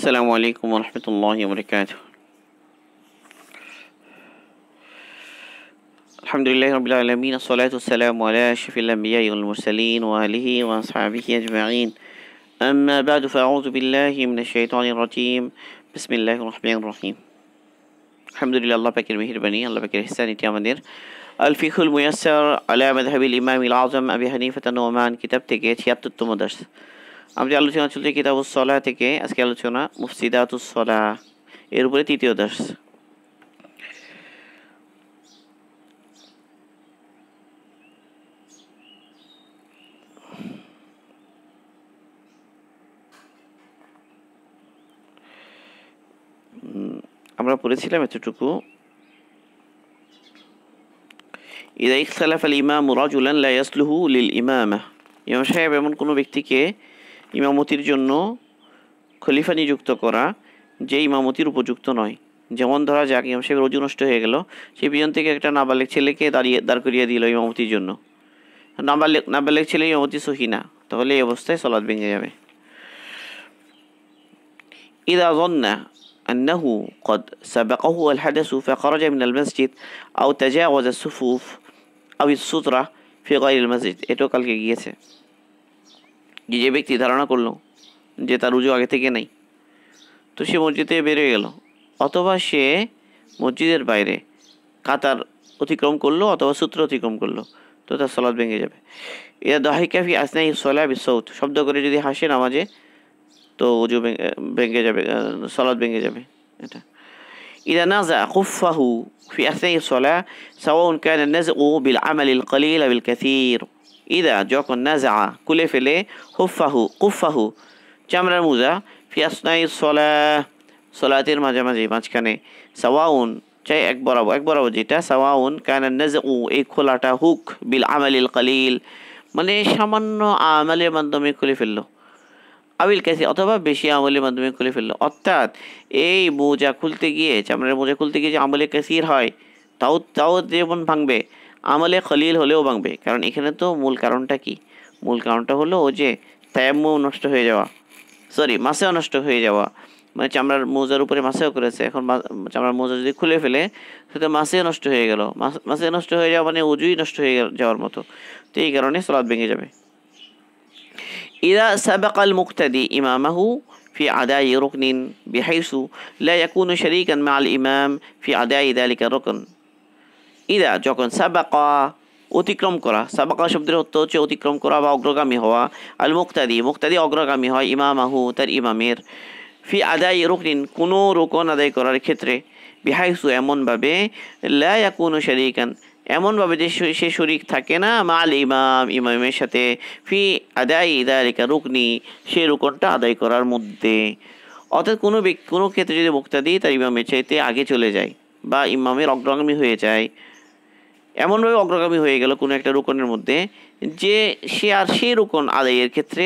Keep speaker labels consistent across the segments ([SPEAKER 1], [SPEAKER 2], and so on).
[SPEAKER 1] السلام عليكم ورحمة الله وبركاته. الحمد لله رب العالمين، الصلاة والسلام على أشرف الأنبياء والمرسلين وآله وأصحابه أجمعين. أما بعد، فأعوذ بالله من الشيطان الرجيم. بسم الله الرحمن الرحيم. আলহামদুলিল্লাহ, আল্লাহ পাকের মেহেরবানি, আল্লাহ পাকের ইহসান, এটি আমাদের আল ফিকুল মুয়াসসার আলা মাযহাবিল ইমামিল আযম আবি হানিফাহ নুমান কিতাব থেকে ৭৬তম দর্স। আমাদের আলোচনা চলছে কিতাবুস সালাহ থেকে। আজকে আলোচনা মুফসিদাতুস সালাহ, এর উপরে তৃতীয় দর্স। আমরা পড়েছিলাম এতটুকু, ইযা ইখতালাফাল ইমামু রাজুলান লা ইয়াসলুহু লিল ইমামা। ইমাম সাহেব এমন কোনো ব্যক্তিকে ইমামতির জন্য খলিফা নিযুক্ত করা যে ইমামতির উপযুক্ত নয়। যেমন ধরা যাক, ইমাম সাহেবের ওযু নষ্ট হয়ে গেল, সেই পিছন থেকে একটা নাবালেগ ছেলেকে দাঁড় করিয়ে দিল ইমামতির জন্য। নাবালেগ ছেলে ইমামতি সহি না, তাহলে এই অবস্থায় সালাত ভেঙে যাবে। ইযা যন্না أنه قد سبقه الحدث فخرج من المسجد أو تجاوز الصفوف أو السترة في غير المسجد। এটাও কালকে গিয়েছে যে ব্যক্তি ধারণা করলো যে তার ওযু আগে থেকে নেই, তো সে মসজিদে বেরিয়ে গেল, অথবা সে মসজিদের বাইরে কাতার অতিক্রম করলো অথবা সূত্র অতিক্রম করলো, তো তার সালাত ভেঙে যাবে। ইযা দাহিকা ফি আসনাই সালাহ বিসাউত, শব্দ করে যদি হাসে নামাজে, তো ওযু ভেঙে যাবে, সালাত ভেঙে যাবে। এটা ইযা নাযা খুফাহু ফি আসনাই সালাহ সাওয়াউন কানা নাযউ বিল আমালিল কলিল বিল কাসীর। ইযা যখন নাযা খুলে ফেলে, খুফাহু চামড়ার মোজা, ফি আসনাই সালাহ সালাতের মাঝখানে, সাওয়াউন চাই এক বরাবর যেটা, সাওয়াউন কানা নাযউ এই খোলাটা হুক, বিল আমালিল কলিল মানে সামান্য আমলের মাধ্যমে খুলে ফেললো, আবিল কাসি অথবা বেশি আমলের মাধ্যমে খুলে ফেললো। অর্থাৎ এই মোজা খুলতে গিয়ে, চামড়ার মোজা খুলতে গিয়ে যে আমলে কাসির হয়, তাও যেমন ভাঙবে, আমলে খলিল হলেও ভাঙবে। কারণ এখানে তো মূল কারণটা কি? মূল কারণটা হলো ও যে তায়াম্মুম নষ্ট হয়ে যাওয়া, মাসেও নষ্ট হয়ে যাওয়া, মানে চামড়ার মোজার উপরে মাসেও করেছে, এখন চামড়ার মোজা যদি খুলে ফেলে সেটা মাসে নষ্ট হয়ে গেল। মাসে নষ্ট হয়ে যাওয়া মানে ওযুই নষ্ট হয়ে যাওয়ার মতো, তো এই কারণে সালাত ভেঙে যাবে। إذا سبق المقتدي إمامه في أداء ركن بحيث لا يكون شريكا مع الإمام في أداء ذلك الركن। إذا যখন সাবাকা অতিক্রম করা, সাবাকা শব্দের অর্থ হচ্ছে অতিক্রম করা বা অগ্রগামী হওয়া, আল মুক্তাদি অগ্রগামী হয়, ইমামাহু তার ইমামের, ফি আদাই রুকনিন কোনো রুকন আদায় করার ক্ষেত্রে, বিহাইসু এমনভাবে, লা ইয়াকুনু শারীকান এমনভাবে যে সে শরীক থাকে না, মাল ইমামের সাথে, ফি আদাই যালিকা রুকনি সে রুকনটা আদায় করার মধ্যে। অর্থাৎ কোনো ক্ষেত্রে যদি মুক্তাদি তার ইমামের চাইতে আগে চলে যায় বা ইমামের অগ্রগামী হয়ে যায়, এমনভাবে অগ্রগামী হয়ে গেল কোনো একটা রুকনের মধ্যে যে সে আর সেই রুকন আদায়ের ক্ষেত্রে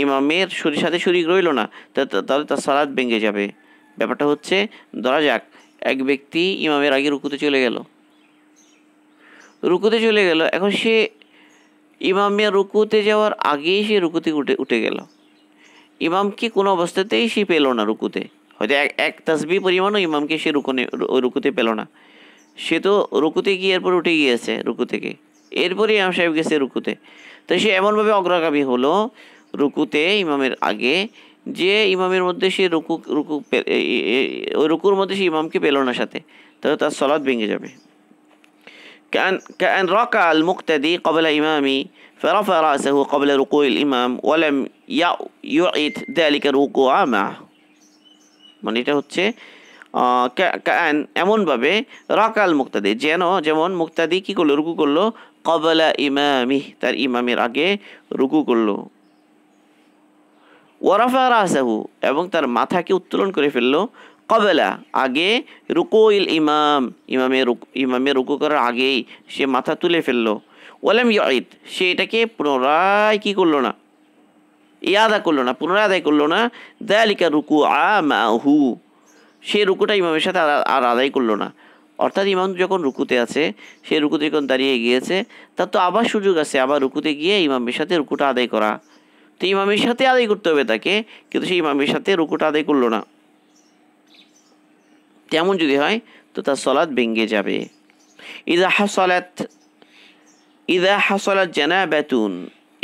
[SPEAKER 1] ইমামের সাথে শরীক রইল না, তাহলে তার সালাত ভেঙে যাবে। ব্যাপারটা হচ্ছে, ধরা যাক এক ব্যক্তি ইমামের আগে রুকুতে চলে গেল, এখন সে ইমামের রুকুতে যাওয়ার আগেই সে রুকুতে উঠে গেল, ইমামকে কোনো অবস্থাতেই সে পেল না রুকুতে, হয়তো এক তাসবিহ পরিমাণও ইমামকে সে রুকুতে পেল না। সে তো রুকুতে গিয়ে এরপর উঠে গিয়েছে রুকু থেকে, এরপরে ইমাম সাহেব গেছে রুকুতে, তো সে এমনভাবে অগ্রগামী হলো রুকুতে ইমামের আগে যে ইমামের মধ্যে সে ওই রুকুর মধ্যে সে ইমামকে পেল না সাথে, তাহলে তার সালাত ভেঙে যাবে। كأن ركع المقتدي قبل إمامي فرفع رأسه قبل ركوع الإمام ولم يعيد ذلك الركوع معه। মানে এটা হচ্ছে কান এমনভাবে, রাকাল মুক্তাদি যেমন মুক্তাদি কি করলো, রুকু করলো, কবলা ইমামি তার ইমামের আগে রুকু করলো, ওয়ারাফা রাসাহু এবং তার মাথাকে উত্তোলন করে ফেললো, কবলা আগে, রুকুইল ইমামের রুকু করার আগেই সে মাথা তুলে ফেললো, ওয়ালাম ইউঈদ সে এটাকে পুনরায় কি করলো না, পুনরায় আদায় করলো না, যালিকা রুকুআ মাহু সে রুকুটা ইমামের সাথে আর আদায় করলো না। অর্থাৎ ইমাম যখন রুকুতে আছে, সে রুকুতে যখন দাঁড়িয়ে গিয়েছে, তার তো আবার সুযোগ আছে আবার রুকুতে গিয়ে ইমামের সাথে রুকুটা আদায় করা, তো তো ইমামের সাথে আদায় করতে হবে তাকে, কিন্তু সেই ইমামের সাথে রুকুটা আদায় করলো না, তেমন যদি হয় তো তার সলাৎ ভেঙে যাবে। ইদা হাসালাত জানাবাতুন,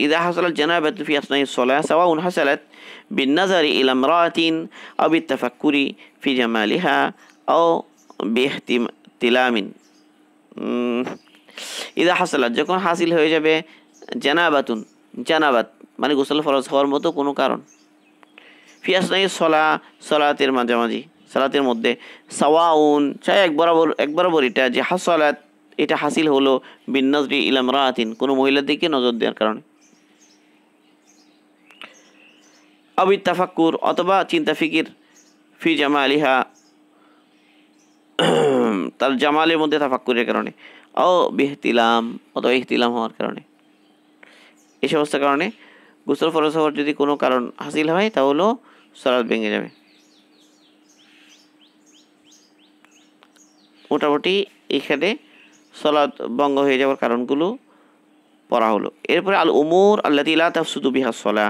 [SPEAKER 1] ইদা হাসালাত জানাবাতু ফি আসনাই সলাহ সাওয়াউন হাসালাত বিন-নাযারি ইলা ইমরাআতিন আও বিত-তাফাক্কুরি ফি জামালিহা আও বিইহতিলামিন। ইদা হাসালাত, যখন হাসিল হয়ে যাবে, জানাবাতুন, জানাবাত মানে গোসল ফরজ হওয়ার মতো কোনো কারণ, ফি আসনাই সলাতের মাঝামাঝি, সালাতের মধ্যে, সাওয়াউন চাই এক বরাবর এটা যে হাসালাত এটা হাসিল হলো বিন-নাযরি ইলা ইমরাআতিন কোনো মহিলার দিকে নজর দেওয়ার কারণে, আও বিত-তাফাক্কুর অথবা চিন্তা ফিকির, ফি জামালিহা তার জামালের মধ্যে তাফাক্কুরের কারণে, আও বিইহতিলাম অথবা ইহতিলাম হওয়ার কারণে। এই সমস্ত কারণে গোসল ফরজ হওয়ার যদি কোনো কারণ হাসিল হয় তাহলে সালাত ভেঙে যাবে। মোটামুটি এখানে সালাত ভঙ্গ হয়ে যাওয়ার কারণগুলো পড়া হলো। এরপরে আল উমুর আল্লাতী লা তাফসুদু বিহা সলাহ,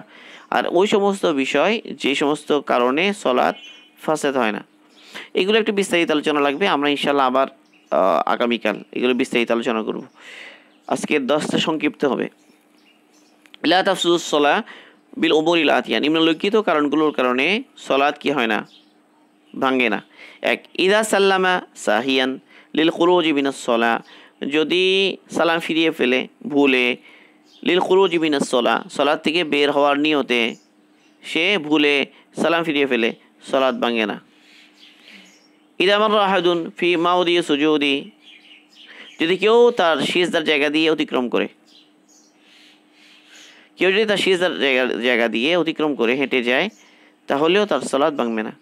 [SPEAKER 1] আর ওই সমস্ত বিষয় যে সমস্ত কারণে সলাত ফাসাদ হয় না, এগুলো একটু বিস্তারিত আলোচনা লাগবে। আমরা ইনশাল্লাহ আবার আগামীকাল এগুলো বিস্তারিত আলোচনা করব। আজকের 10টা সংক্ষিপ্ত হবে। লা তাফসুদুস সলাহ বিল উমুরিল আতিয়া, নিম্নলিখিত কারণগুলোর কারণে সলাত কি হয় না, ভাঙে না। এক, ইদা সাল্লামা সাহিয়ান লিল খুরুজি মিনাস সলাহ, যদি সালাম ফিরিয়ে ফেলে ভুলে, লিল খুরুজি মিনাস সলাহ সলাত থেকে বের হওয়ার নিয়তে সে ভুলে সালাম ফিরিয়ে ফেলে, সলাত ভাঙে না। ইদা মাররা আহাদুন ফি মাউদি সুজুদি, যদি কেউ তার সিজদার জায়গা দিয়ে অতিক্রম করে, কেউ যদি তার সিজদার জায়গা দিয়ে অতিক্রম করে হেঁটে যায় তাহলেও তার সালাত ভাঙবে না।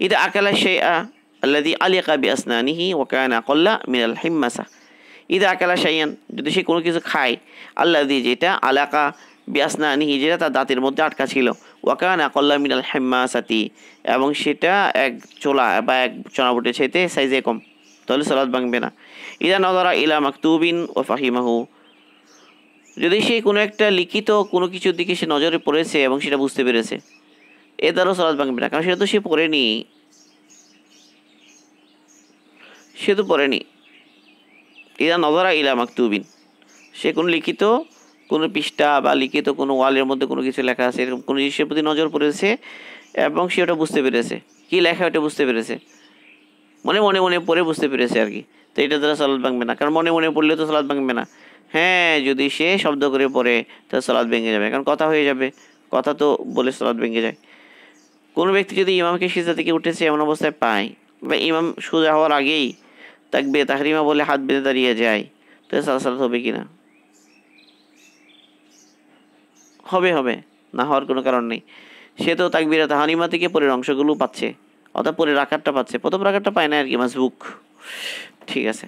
[SPEAKER 1] ইদা আকালা শাইআ আল্লাযী আলিকা বিআসনানিহি ওয়া কানা আকাল্লা মিনাল হিম্মাসা, ইদা আকালা শাইআন, যদি সে কোনো কিছু খায়, আল্লাযী যেটা, আলাকা বিআসনানিহি যেটা তার দাঁতের মধ্যে আটকা ছিল, ওয়া কানা আকাল্লা মিনাল হিম্মাসাতি এবং সেটা এক চোলা বা এক চনাবুটের চাইতে সাইজে কম, তাহলে সালাত ভাঙবে না। ইদা নাযারা ইলা মাকতুবিন ওয়া ফাহিমাহু, যদি সে কোনো একটা লিখিত কোনো কিছুর দিকে সে নজরে পড়েছে এবং সেটা বুঝতে পেরেছে, এ দ্বারাও সালাত ভাঙবে না, কারণ সেটা তো সে পড়েনি, সে তো পড়েনি। ইদা নাযারা ইলা মাকতুবিন, সে কোনো লিখিত কোনো পৃষ্ঠা বা লিখিত কোনো ওয়ালের মধ্যে কোনো কিছু লেখা আছে, এরকম কোনো জিনিসের প্রতি নজর পড়েছে এবং সে ওটা বুঝতে পেরেছে, কী লেখা ওটা বুঝতে পেরেছে, মনে মনে মনে পড়ে বুঝতে পেরেছে আর কি, তো এটা দ্বারা সালাত ভাঙবে না, কারণ মনে মনে পড়লে তো সালাত ভাঙবে না। হ্যাঁ, যদি সে শব্দ করে পড়ে তাহলে সালাত ভেঙে যাবে, কারণ কথা হয়ে যাবে, কথা তো বলে সালাত ভেঙে যায়। কোনো ব্যক্তি যদি ইমামকে সিজদা থেকে উঠেছে এমন অবস্থায় পায় বা ইমাম সোজা হওয়ার আগেই তাকবীরে তাহরিমা বলে হাত বেঁধে দাঁড়িয়ে যায়, তাহলে সালাত হবে কি না? হবে, না হওয়ার কোনো কারণ নেই। সে তো তাকবীরে তাহরিমা থেকে পরের অংশগুলো পাচ্ছে, অর্থাৎ পরের রাকাতটা পাচ্ছে, প্রথম রাকাতটা পায় না আর কি, মাসবুক। ঠিক আছে,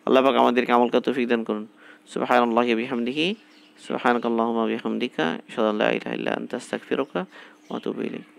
[SPEAKER 1] আল্লাহ পাক আমাদেরকে আমল করার তৌফিক দান করুন। সুবহানাল্লাহি ওয়া বিহামদিহি, সুবহানাকাল্লাহুম্মা ওয়া বিহামদিকা, আশহাদু আল্লা ইলাহা ইল্লা আনতা আস্তাগফিরুকা ওয়া আতুবু ইলাইক।